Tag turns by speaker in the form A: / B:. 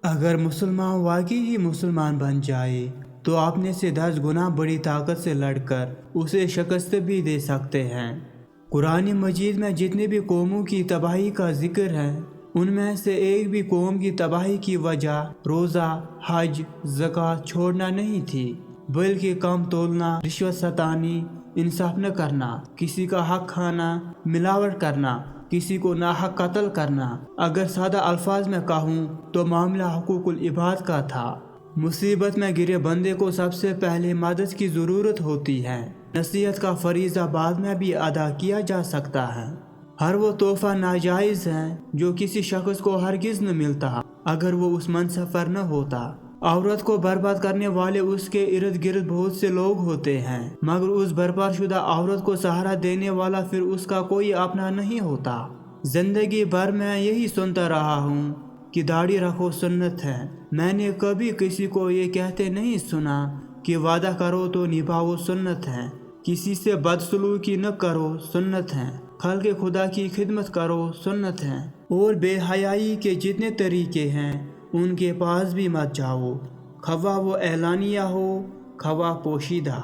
A: اگر مسلمان واقعی ہی مسلمان بن جائے تو اپنے سے 10 گنا بڑی طاقت سے لڑ کر اسے شکست بھی دے سکتے ہیں۔ قرآن مجید میں جتنی بھی قوموں کی تباہی کا ذکر ہے ان میں سے ایک بھی قوم کی تباہی کی وجہ روزہ، حج، زکوٰۃ چھوڑنا نہیں تھی، بلکہ کم تولنا، رشوت ستانی، انصاف نہ کرنا، کسی کا حق کھانا، ملاوٹ کرنا، کسی کو ناحق قتل کرنا۔ اگر سادہ الفاظ میں کہوں تو معاملہ حقوق العباد کا تھا۔ مصیبت میں گرے بندے کو سب سے پہلے مدد کی ضرورت ہوتی ہے۔ نصیحت کا فریضہ بعد میں بھی ادا کیا جا سکتا ہے۔ ہر وہ تحفہ ناجائز ہے جو کسی شخص کو ہرگز نہ ملتا اگر وہ اس منصب پر نہ ہوتا۔ عورت کو برباد کرنے والے اس کے ارد گرد بہت سے لوگ ہوتے ہیں، مگر اس برباد شدہ عورت کو سہارا دینے والا پھر اس کا کوئی اپنا نہیں ہوتا۔ زندگی بھر میں یہی سنتا رہا ہوں کہ داڑھی رکھو سنت ہے۔ میں نے کبھی کسی کو یہ کہتے نہیں سنا کہ وعدہ کرو تو نبھاؤ سنت ہے، کسی سے بدسلوکی نہ کرو سنت ہے، خلق خدا کی خدمت کرو سنت ہے، اور بے حیائی کے جتنے طریقے ہیں ان کے پاس بھی مت جاؤ، خواہ وہ اعلانیہ ہو خواہ پوشیدہ۔